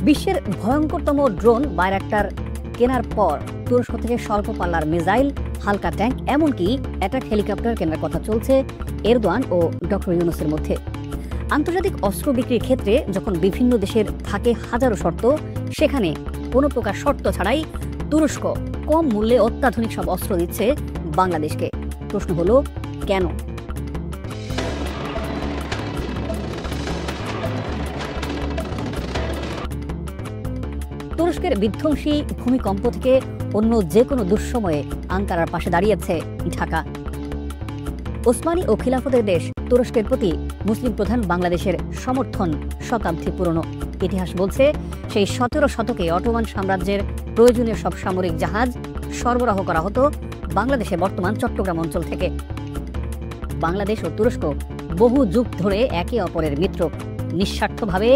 বিশ্বের ভয়ঙ্করতম drone Bayraktar কেনার পর তুরস্ক থেকে স্বল্প পাল্লার মিসাইল, হালকা ট্যাঙ্ক, এমনকি অ্যাটাক হেলিকপ্টার কেনার কথা চলছে এরদোয়ান ও ডক্টর ইউনূসের মধ্যে। আন্তর্জাতিক অস্ত্র বিক্রির ক্ষেত্রে যখন বিভিন্ন দেশের থাকে হাজারো শর্ত, সেখানে কোনো প্রকার শর্ত ছাড়াই তুরস্ক কম মূল্যে অত্যাধুনিক সব অস্ত্র দিচ্ছে বাংলাদেশকে। প্রশ্ন হলো কেন? তুরস্কের বিধ্বংসী ভূমিকম্প থেকে অন্য যে কোনো দুঃসময়ে আঙ্কারার পাশে দাঁড়িয়েছে ঢাকা। ওসমানী ও খিলাফতের দেশ তুরস্কের প্রতি মুসলিম প্রধান বাংলাদেশের সমর্থন শতাব্দী পুরনো। ইতিহাস বলছে সেই ১৭ শতকে অটোমান সাম্রাজ্যের প্রয়োজনীয় সব সামরিক জাহাজ সরবরাহ করা হতো বাংলাদেশে বর্তমান চট্টগ্রাম অঞ্চল থেকে। বাংলাদেশ ও তুরস্ক বহু যুগ ধরে একে অপরের মিত্র। নিঃস্বার্থভাবে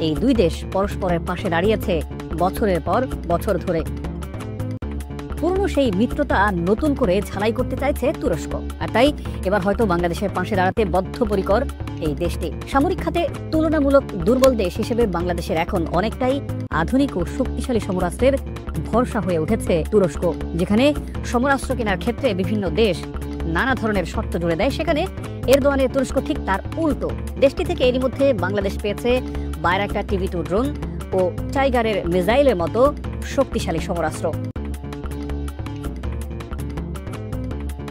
এই দুই দেশ পরস্পরের পাশে দাঁড়িয়েছে বছরের পর বছর ধরে। পুরনো সেই মিত্রতা নতুন করে ঝালাই করতে চাইছে তুরস্ক, আর তাই এবার হয়তো বাংলাদেশের পাশে দাঁড়াতে বদ্ধপরিকর এই দেশটি। সামরিক খাতে তুলনামূলক দুর্বল দেশ হিসেবে বাংলাদেশের এখন অনেকটাই আধুনিক ও শক্তিশালী সমরাস্ত্রের ভরসা হয়ে উঠেছে তুরস্ক। যেখানে সমরাস্ত্র কেনার ক্ষেত্রে বিভিন্ন দেশ নানা ধরনের শর্ত জুড়ে দেয়, সেখানে এরদোয়ানের তুরস্ক ঠিক তার উল্টো। দেশটি থেকে এরই মধ্যে বাংলাদেশ পেয়েছে বাইরাক্টার TB2 ড্রোন ও টাইগারের মিসাইলের মতো শক্তিশালী সমরাস্ত্র।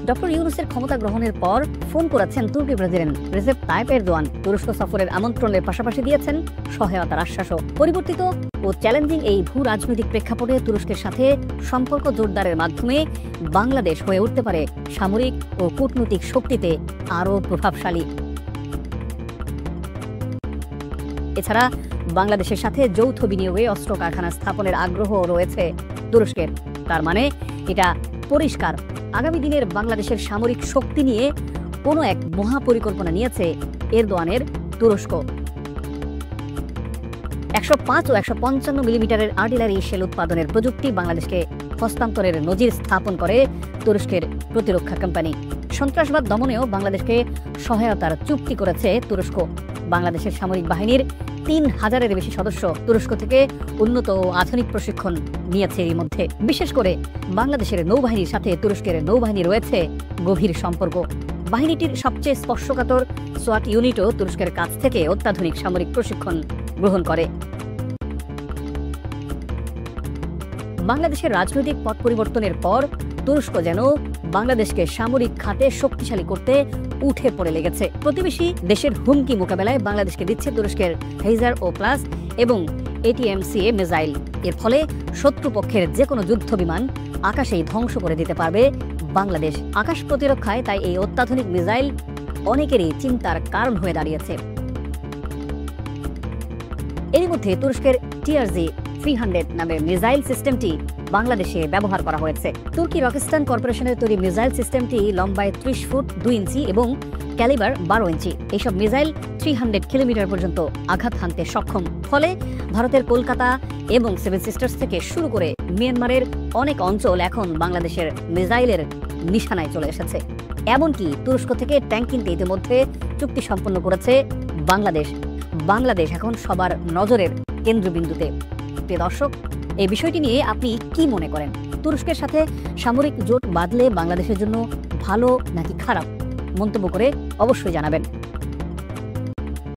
ডক্টর ইউনূসের ক্ষমতা গ্রহণের পর ফোন করেছেন তুর্কি প্রেসিডেন্ট রেসেপ তাইপ এরদোয়ান। তুরস্ক সফরের আমন্ত্রণের পাশাপাশি দিয়েছেন সহায়তার আশ্বাসও। পরিবর্তিত ও চ্যালেঞ্জিং এই ভূ রাজনৈতিক প্রেক্ষাপটে তুরস্কের সাথে সম্পর্ক জোরদারের মাধ্যমে বাংলাদেশ হয়ে উঠতে পারে সামরিক ও কূটনৈতিক শক্তিতে আরও প্রভাবশালী। এছাড়া বাংলাদেশের সাথে যৌথ বিনিয়োগে অস্ত্র কারখানা স্থাপনের আগ্রহ রয়েছে তুরস্কের। তার মানে এটা পরিষ্কার, আগামী দিনের বাংলাদেশের সামরিক শক্তি নিয়ে কোনো এক মহাপরিকল্পনা নিয়েছে এরদোয়ানের তুরস্ক। ১০৫ ও ১৫৫ মিলিমিটারের আর্টিলারি শেল উৎপাদনের প্রযুক্তি বাংলাদেশকে হস্তান্তরের নজির স্থাপন করে তুরস্কের প্রতিরক্ষা কোম্পানি। সন্ত্রাসবাদ দমনেও বাংলাদেশকে সহায়তার চুক্তি করেছে তুরস্ক। বাংলাদেশের সামরিক বাহিনীর ৩,০০০-এর বেশি সদস্য তুরস্ক থেকে উন্নত ও আধুনিক প্রশিক্ষণ নিয়েছে এর মধ্যে। বিশেষ করে বাংলাদেশের নৌবাহিনীর সাথে তুরস্কের নৌবাহিনী রয়েছে গভীর সম্পর্ক। বাহিনীটির সবচেয়ে স্পর্শকাতর সোয়াট ইউনিটও তুরস্কের কাছ থেকে অত্যাধুনিক সামরিক প্রশিক্ষণ গ্রহণ করে। বাংলাদেশের রাজনৈতিক পট পরিবর্তনের পর তুরস্ক যেন বাংলাদেশকে সামরিক খাতে শক্তিশালী করতে উঠে পড়ে লেগেছে। প্রতিবেশী দেশের হুমকি মোকাবেলায় বাংলাদেশকে দিচ্ছে তুরস্কের হেইজার ও প্লাস এবং ATMCA মিসাইল। এর ফলে শত্রুপক্ষের যে কোনো যুদ্ধ বিমান আকাশেই ধ্বংস করে দিতে পারবে বাংলাদেশ। আকাশ প্রতিরক্ষায় তাই এই অত্যাধুনিক মিসাইল অনেকেরই চিন্তার কারণ হয়ে দাঁড়িয়েছে। এর মধ্যে তুরস্কের TRZ-300 নামের মিসাইল সিস্টেমটি বাংলাদেশে ব্যবহার করা হয়েছে। তুর্কি রকেস্টান কর্পোরেশনের তৈরি মিসাইল সিস্টেমটি লম্বায় ৩০ ফুট ২ ইঞ্চি এবং ক্যালিবার ১২ ইঞ্চি। এইসব মিসাইল ৩০০ কিলোমিটার পর্যন্ত আঘাত হানতে সক্ষম। ফলে ভারতের কলকাতা এবং সেভেন সিস্টার্স থেকে শুরু করে মিয়ানমারের অনেক অঞ্চল এখন বাংলাদেশের মিসাইলের নিশানায় চলে এসেছে। এমনকি তুরস্ক থেকে ট্যাঙ্ক কিনতে ইতিমধ্যে চুক্তি সম্পন্ন করেছে বাংলাদেশ। বাংলাদেশ এখন সবার নজরের কেন্দ্রবিন্দুতে। প্রিয় দর্শক, এই বিষয়টি নিয়ে আপনি কি মনে করেন? তুরস্কের সাথে সামরিক জোট বাঁধলে বাংলাদেশের জন্য ভালো নাকি খারাপ? মন্তব্য করে অবশ্যই জানাবেন।